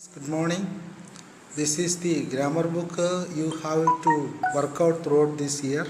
Good morning. This is the grammar book you have to work out throughout this year.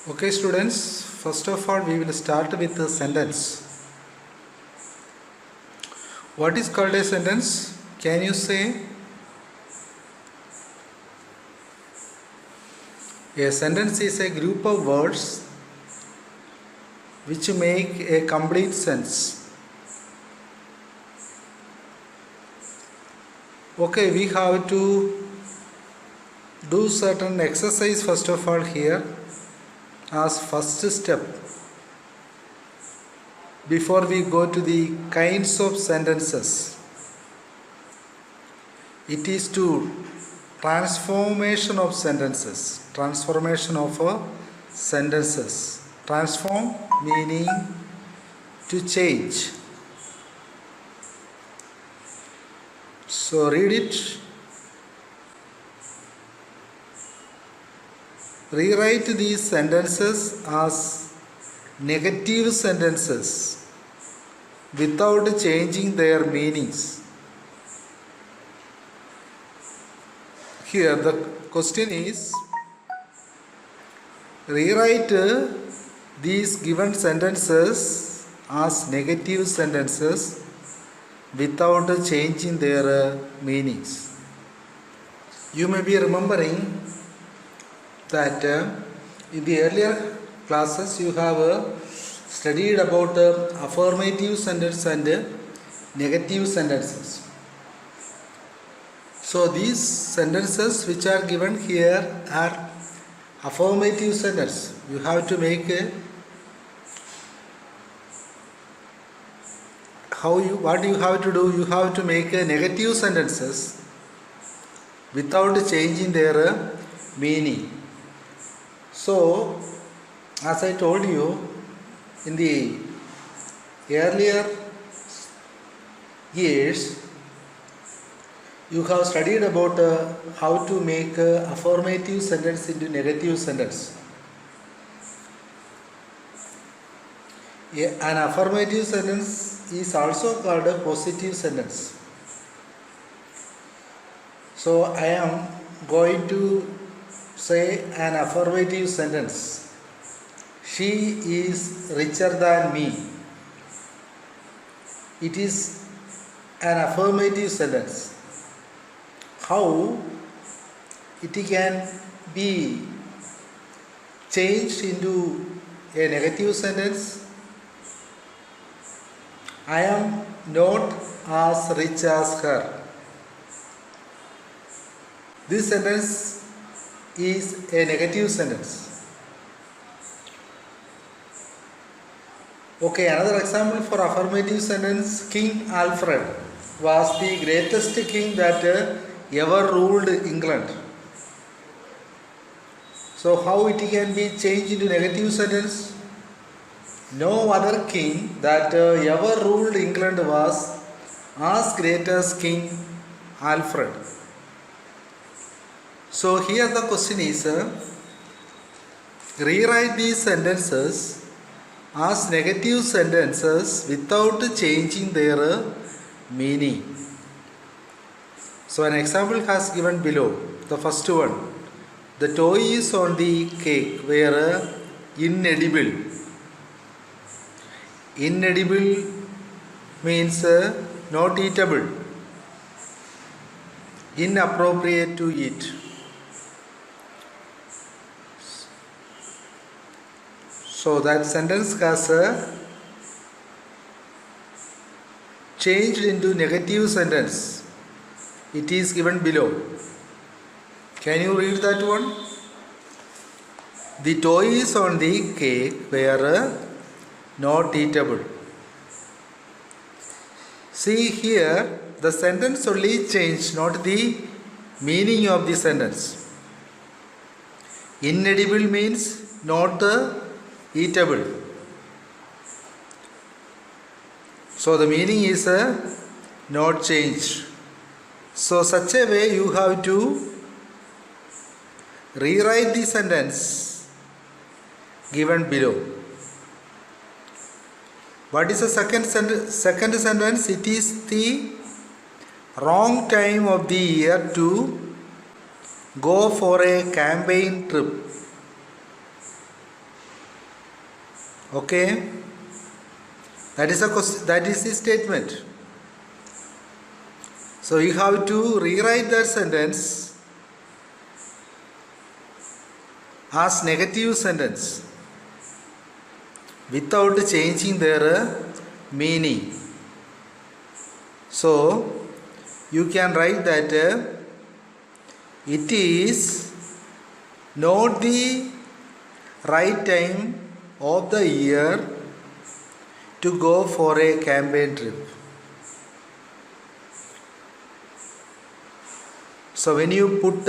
Okay, students, first of all, we will start with a sentence. What is called a sentence? Can you say? A sentence is a group of words which make a complete sense. Okay, we have to do certain exercise first of all here as first step before we go to the kinds of sentences. It is to transformation of sentences. Transform meaning to change. So read it. Rewrite these sentences as negative sentences without changing their meanings. Here the question is, rewrite these given sentences as negative sentences without changing their meanings. You may be remembering that in the earlier classes you have studied about affirmative sentence and negative sentences. So these sentences which are given here are affirmative sentence. You have to make what you have to do, you have to make negative sentences without changing their meaning. So, as I told you, in the earlier years, you have studied about how to make affirmative sentence into negative sentence. An affirmative sentence is also called a positive sentence. So, I am going to say an affirmative sentence. She is richer than me. It is an affirmative sentence. How it can be changed into a negative sentence? I am not as rich as her. This sentence is a negative sentence. Okay, another example for affirmative sentence, King Alfred was the greatest king that ever ruled England. So how it can be changed into negative sentence? No other king that ever ruled England was as great as King Alfred. So here the question is, rewrite these sentences as negative sentences without changing their meaning. So an example has given below. The first one, the toy is on the cake where inedible. Inedible means not eatable. inappropriate to it. So that sentence has changed into negative sentence. It is given below. Can you read that one? The toys on the cake were not eatable. See here, the sentence only changed, not the meaning of the sentence. Inedible means not eatable. So the meaning is not changed. So such a way you have to rewrite the sentence given below. What is the second sentence? It is the wrong time of the year to go for a campaign trip. Okay? That is the statement. So you have to rewrite that sentence as negative sentence without changing their meaning. So you can write that it is not the right time of the year to go for a campaign trip. So when you put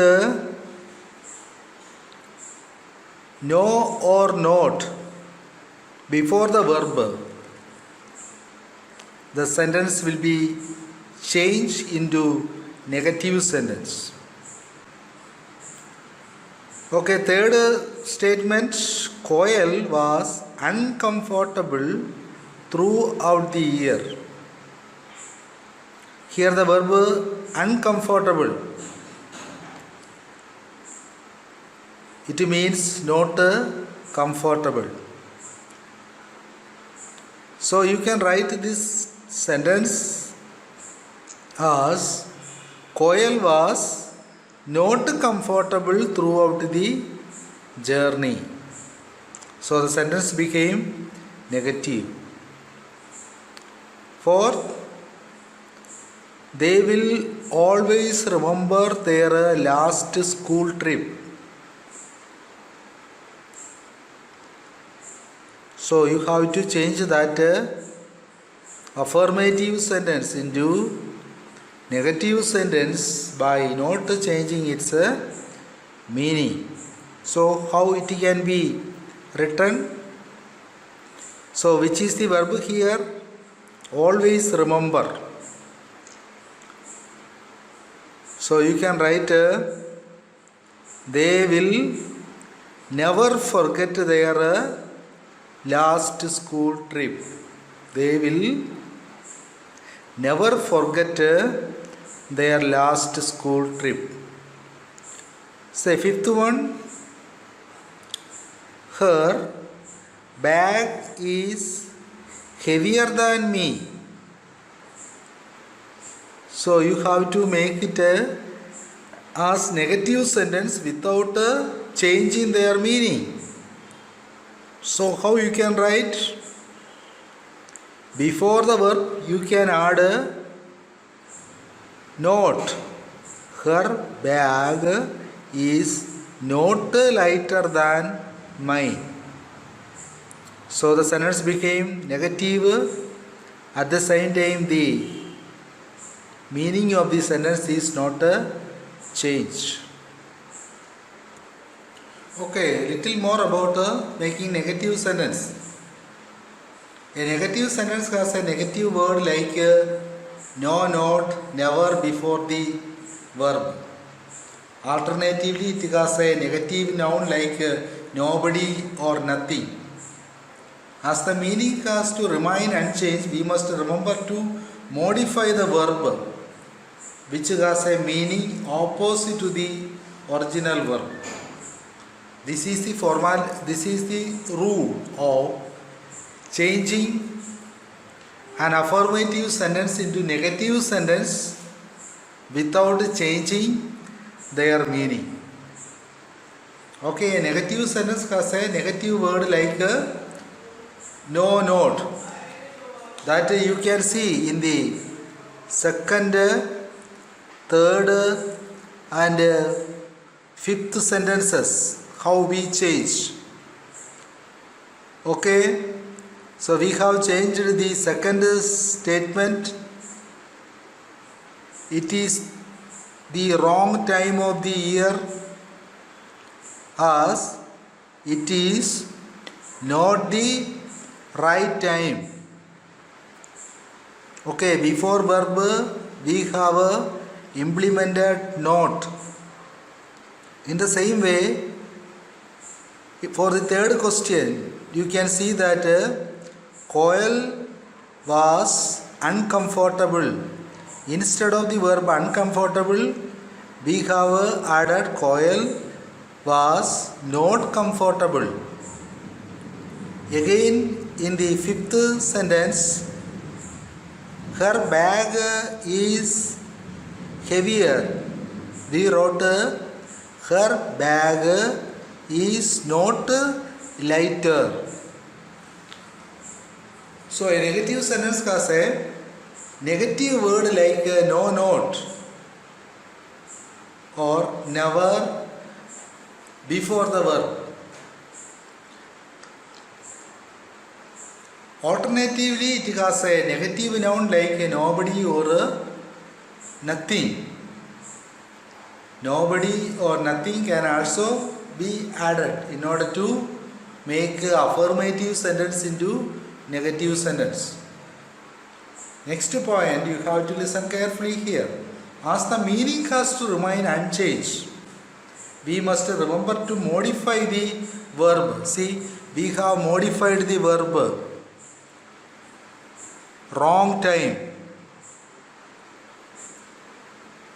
no or not before the verb, the sentence will be changed into negative sentence. Okay, third statement, Koel was uncomfortable throughout the year. Here the verb uncomfortable. It means not comfortable. So you can write this sentence as Koel was not comfortable throughout the journey. So the sentence became negative. Fourth, they will always remember their last school trip. So you have to change that affirmative sentence into negative sentence by not changing its meaning. So how it can be written? So which is the verb here? Always remember. So you can write they will never forget their last school trip. They will never forget their last school trip. Say fifth one, her bag is heavier than me. So you have to make it as negative sentence without changing their meaning. So how you can write? Before the verb you can add a not. Her bag is not lighter than mine. So the sentence became negative. At the same time the meaning of the sentence is not changed. Okay, little more about making negative sentence. A negative sentence has a negative word like no, not, never before the verb. Alternatively, it has a negative noun like nobody or nothing. As the meaning has to remain unchanged, we must remember to modify the verb, which has a meaning opposite to the original verb. This is the rule of changing an affirmative sentence into negative sentence without changing their meaning. Okay, a negative sentence has a negative word like no note, that you can see in the second, third and fifth sentences how we change. Okay, so we have changed the second statement. It is the wrong time of the year, as it is not the right time. Okay, before verb we have implemented not. In the same way, for the third question, you can see that Koel was uncomfortable. Instead of the verb uncomfortable, we have added Koel was not comfortable. Again, in the fifth sentence, her bag is heavier. We wrote her bag is not lighter. So a negative sentence has a negative word like no note or never before the verb. Alternatively, it has a negative noun like nobody or nothing. Nobody or nothing can also be added in order to make affirmative sentence into negative sentence. Next point, you have to listen carefully here. As the meaning has to remain unchanged, we must remember to modify the verb. See, we have modified the verb. Wrong time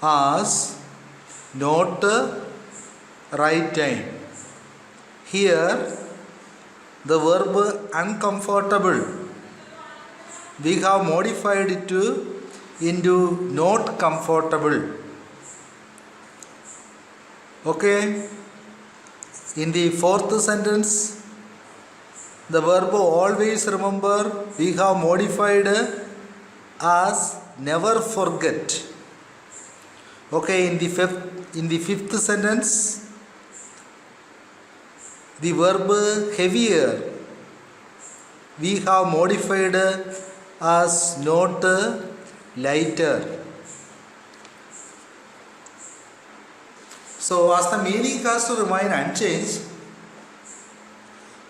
as not right time. Here the verb uncomfortable, we have modified it into not comfortable. Okay, in the fourth sentence, the verb always remember, we have modified as never forget. Okay, in the fifth sentence, the verb heavier, we have modified as not lighter. So as the meaning has to remain unchanged,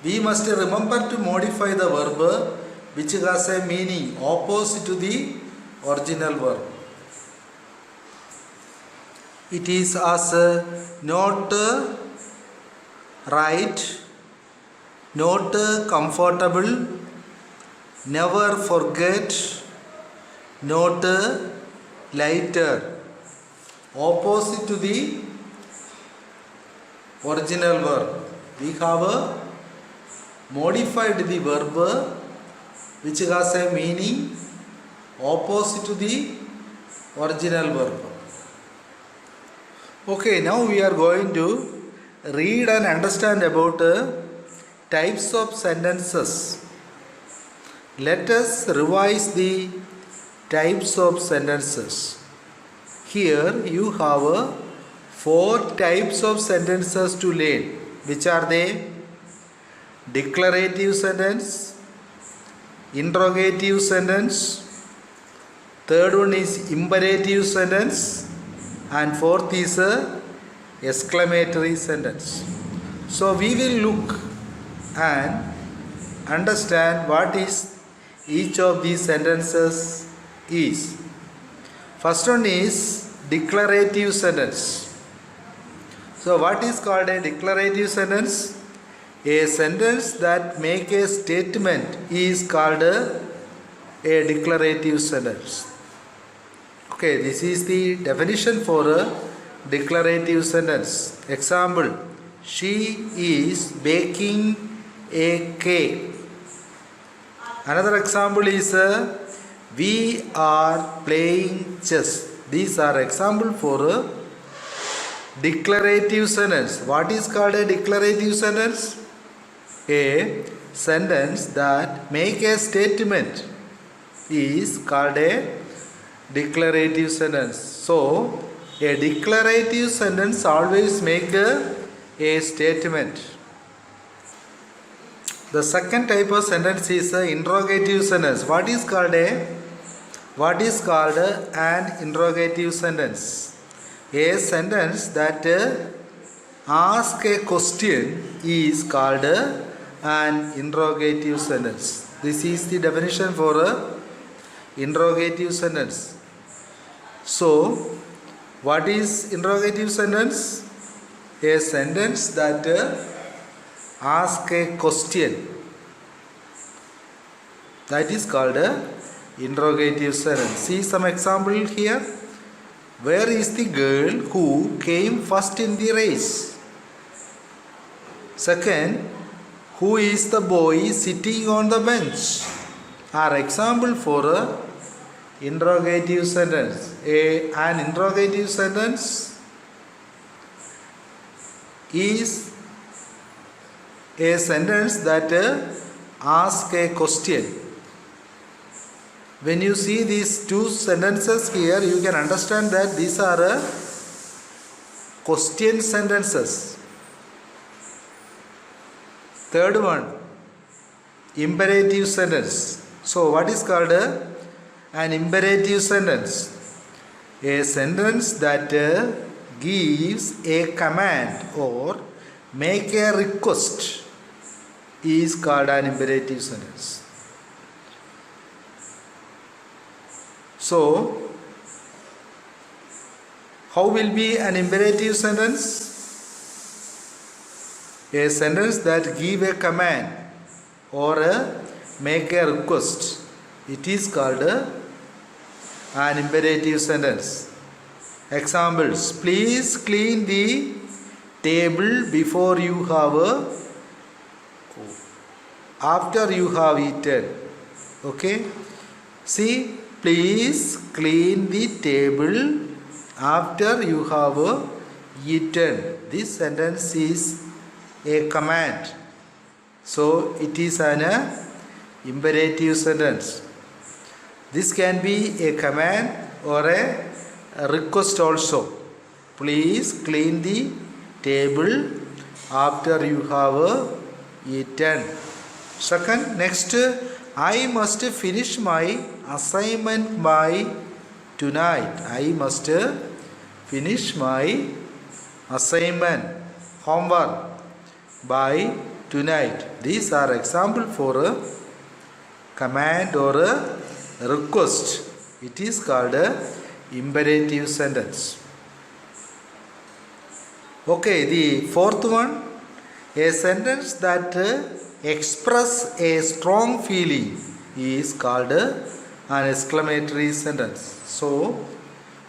we must remember to modify the verb which has a meaning opposite to the original verb. It is as not right, not comfortable, never forget, not lighter. Opposite to the original verb. We have modified the verb which has a meaning opposite to the original verb. Okay, now we are going to read and understand about types of sentences. Let us revise the types of sentences. Here you have 4 types of sentences to learn. Which are they? Declarative sentence, interrogative sentence, third one is imperative sentence, and fourth is exclamatory sentence. So we will look and understand what is each of these sentences is. First one is declarative sentence. So what is called a declarative sentence? A sentence that makes a statement is called a declarative sentence. Okay, this is the definition for a declarative sentence. Example, she is baking a cake. Another example is we are playing chess. These are example for a declarative sentence. What is called a declarative sentence? A sentence that make a statement is called a declarative sentence. So, a declarative sentence always make a statement. The second type of sentence is an interrogative sentence. What is called an interrogative sentence? A sentence that asks a question is called an interrogative sentence. This is the definition for a interrogative sentence. So, what is interrogative sentence? A sentence that asks a question. That is called a interrogative sentence. See some example here. Where is the girl who came first in the race? Second, who is the boy sitting on the bench? Are example for a interrogative sentence. An interrogative sentence is a sentence that asks a question. When you see these two sentences here, you can understand that these are question sentences. Third one, imperative sentence. So, what is called an imperative sentence? A sentence that gives a command or make a request is called an imperative sentence. So, how will be an imperative sentence? A sentence that give a command or make a request. It is called an imperative sentence. Examples: please clean the table before you have after you have eaten. Okay? See, please clean the table after you have eaten. This sentence is a command. So, it is an imperative sentence. This can be a command or a request also. Please clean the table after you have eaten. Second, next, I must finish my assignment by tonight. I must finish my assignment, homework by tonight. These are example for a command or a request. It is called a imperative sentence. Okay, the fourth one, a sentence that express a strong feeling is called an exclamatory sentence. So,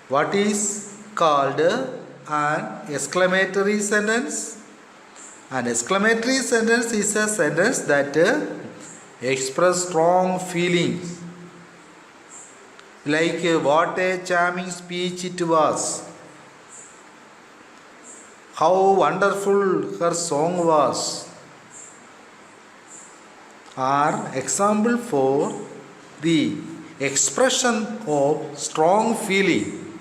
what is called an exclamatory sentence? An exclamatory sentence is a sentence that express strong feelings. Like, what a charming speech it was. How wonderful her song was. Are example for the expression of strong feeling.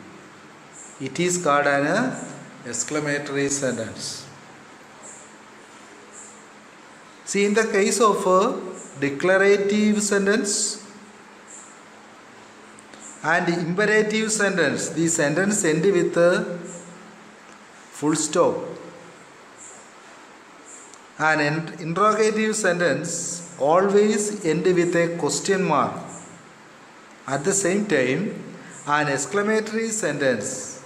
It is called an exclamatory sentence. See, in the case of a declarative sentence and imperative sentence, the sentence ends with a full stop. An interrogative sentence always end with a question mark. At the same time, an exclamatory sentence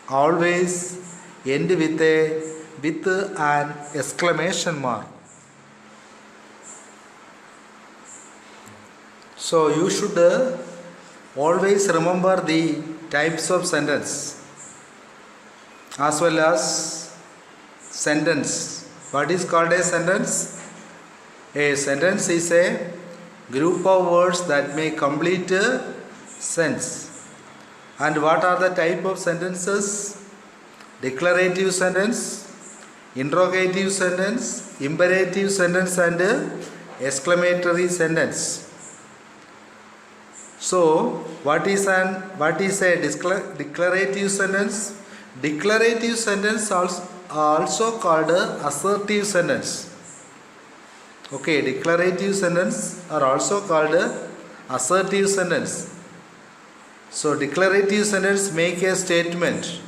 always end with an exclamation mark. So you should always remember the types of sentence as well as sentence. What is called a sentence? A sentence is a group of words that may complete a sense. And what are the type of sentences? Declarative sentence, interrogative sentence, imperative sentence, and exclamatory sentence. So, what is a declarative sentence? Declarative sentence also called assertive sentence. Okay, declarative sentence are also called assertive sentence. So, declarative sentence make a statement.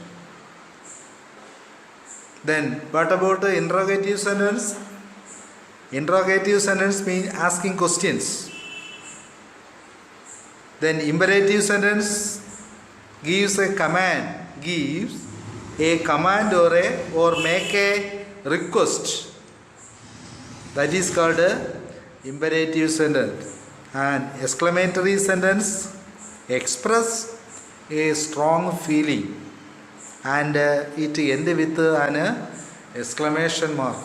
Then, what about the interrogative sentence? Interrogative sentence means asking questions. Then, imperative sentence gives a command, or make a request. That is called imperative sentence. And exclamatory sentence express a strong feeling, and it ends with an exclamation mark.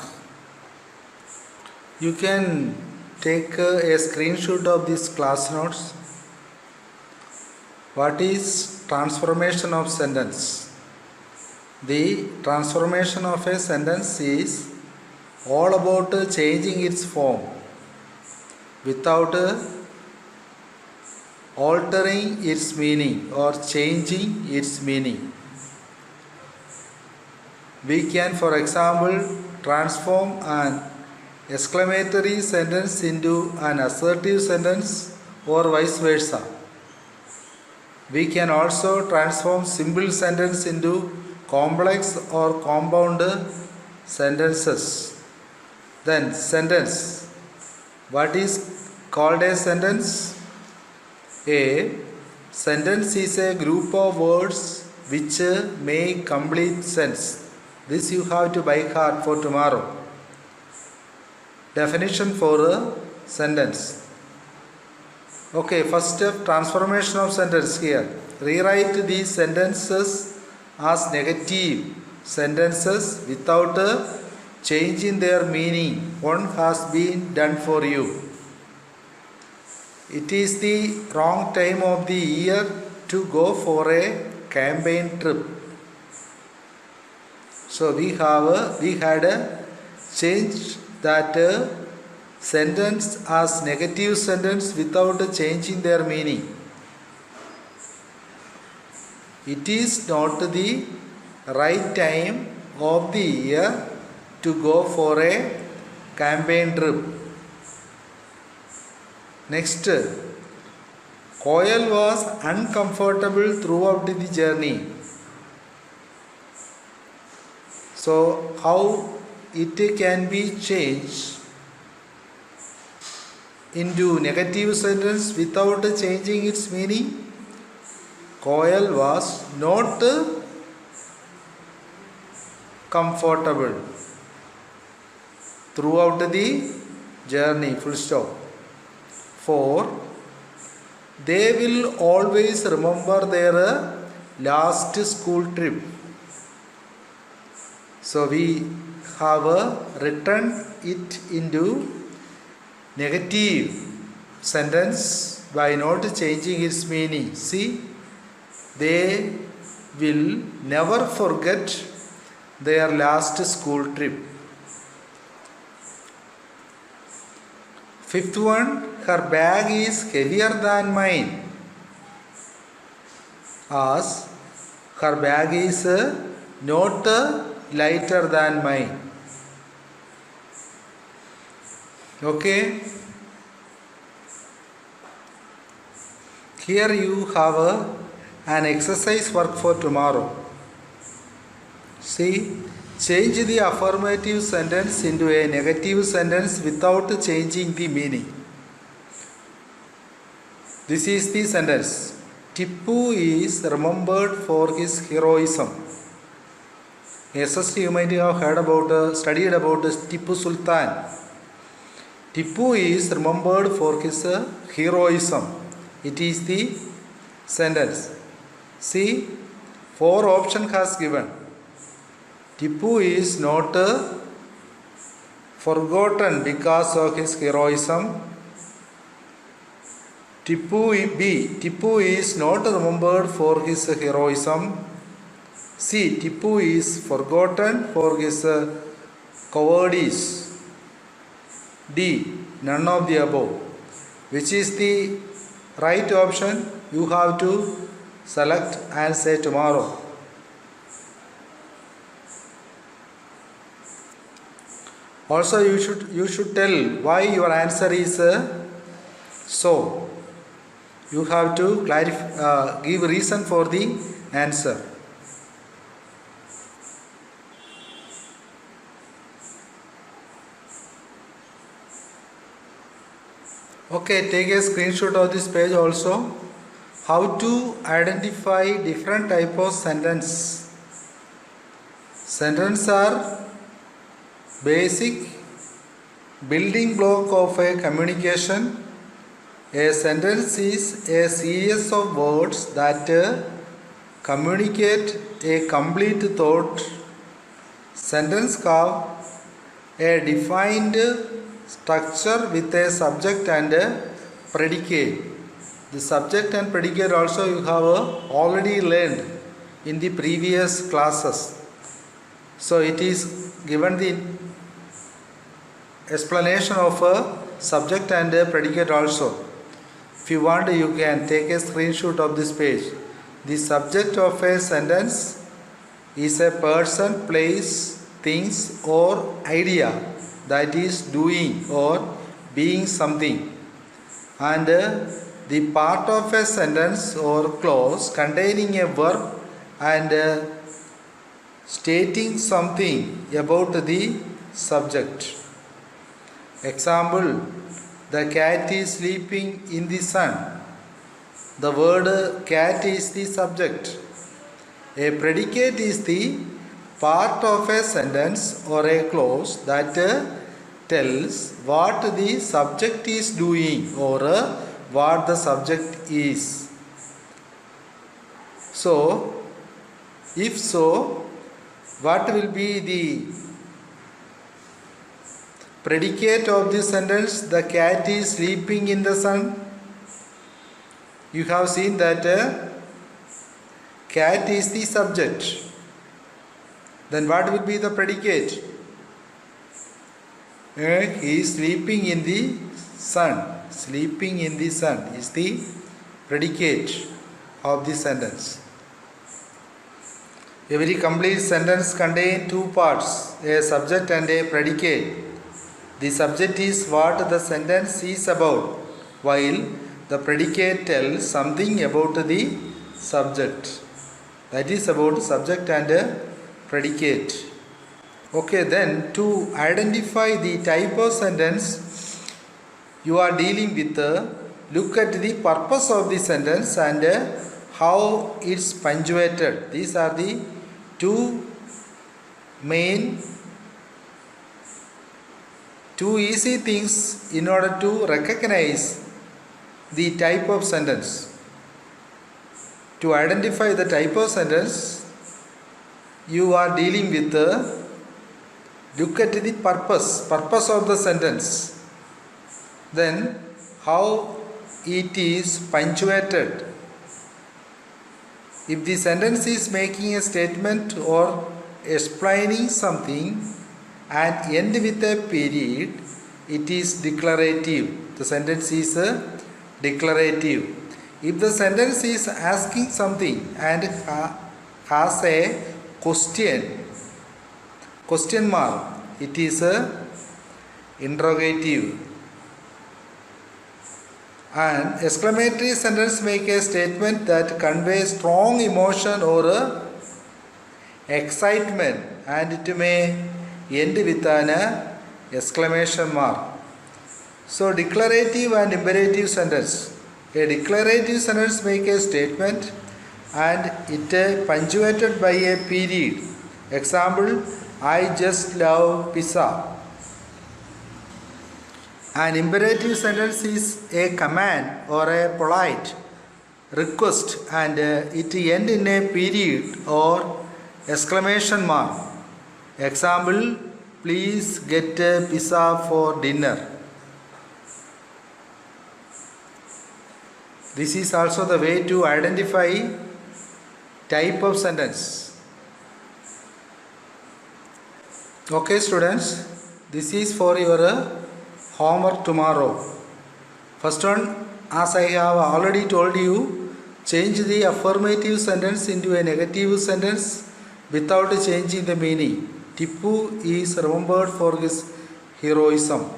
You can take a screenshot of this class notes. What is transformation of sentence? The transformation of a sentence is all about changing its form without altering its meaning or changing its meaning. We can, for example, transform an exclamatory sentence into an assertive sentence or vice versa. We can also transform simple sentence into complex or compound sentences. Then sentence. What is called a sentence? A sentence is a group of words which make complete sense. This you have to by heart for tomorrow. Definition for a sentence. Okay, first step, transformation of sentence here. Rewrite these sentences as negative sentences without changing their meaning. One has been done for you. It is the wrong time of the year to go for a campaign trip. So we had changed that sentence as negative sentence without changing their meaning. It is not the right time of the year to go for a campaign trip. Next, Koel was uncomfortable throughout the journey. So, how it can be changed into negative sentence without changing its meaning? Koel was not comfortable throughout the journey, full stop. 4. They will always remember their last school trip. So we have written it into negative sentence by not changing its meaning. See, they will never forget their last school trip. 5th one, her bag is heavier than mine. As her bag is not lighter than mine. Okay. Here you have an exercise work for tomorrow. See, change the affirmative sentence into a negative sentence without changing the meaning. This is the sentence. Tipu is remembered for his heroism. Yes, you might have heard studied about Tipu Sultan. Tipu is remembered for his heroism. It is the sentence. See, 4 options has given. Tipu is not forgotten because of his heroism. Tipu is not remembered for his heroism. C. Tipu is forgotten for his cowardice. D. None of the above. Which is the right option? You have to select and say tomorrow. Also, you should tell why your answer is so. You have to give reason for the answer. Okay, take a screenshot of this page also. How to identify different type of sentence. Sentences are basic building block of a communication. A sentence is a series of words that communicate a complete thought. Sentences have a defined structure with a subject and a predicate. The subject and predicate also you have already learned in the previous classes. So it is given the explanation of a subject and a predicate also. If you want, you can take a screenshot of this page. The subject of a sentence is a person, place, things or idea that is doing or being something. And the part of a sentence or clause containing a verb and stating something about the subject. Example, the cat is sleeping in the sun. The word cat is the subject. A predicate is the part of a sentence or a clause that tells what the subject is doing or what the subject is. So, if so, what will be the predicate of this sentence? The cat is sleeping in the sun. You have seen that cat is the subject. Then what will be the predicate? He is sleeping in the sun. Sleeping in the sun is the predicate of the sentence. Every complete sentence contains two parts, a subject and a predicate. The subject is what the sentence is about, while the predicate tells something about the subject. That is about subject and predicate. Okay, then to identify the type of sentence you are dealing with, look at the purpose of the sentence and how it's punctuated. These are the two easy things in order to recognize the type of sentence. To identify the type of sentence you are dealing with, look at the purpose of the sentence. Then how it is punctuated. If the sentence is making a statement or explaining something and end with a period, it is declarative. The sentence is declarative. If the sentence is asking something and has a question mark, it is interrogative. An exclamatory sentence make a statement that conveys strong emotion or excitement, and it may end with an exclamation mark. So declarative and imperative sentence. A declarative sentence make a statement and it punctuated by a period. Example, I just love pizza. An imperative sentence is a command or a polite request and it ends in a period or exclamation mark. Example, please get a pizza for dinner. This is also the way to identify type of sentence. Okay students, this is for your homework tomorrow. First one, as I have already told you, change the affirmative sentence into a negative sentence without changing the meaning. Tipu is remembered for his heroism.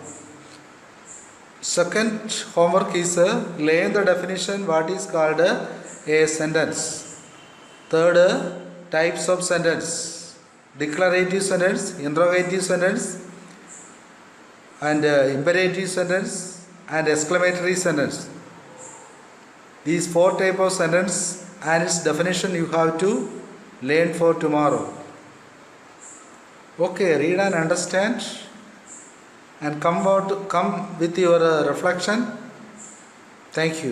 Second homework is learn the definition what is called a sentence. Third, types of sentence: declarative sentence, interrogative sentence, and imperative sentence and exclamatory sentence. These 4 types of sentence and its definition you have to learn for tomorrow. Okay, read and understand and come with your reflection. Thank you.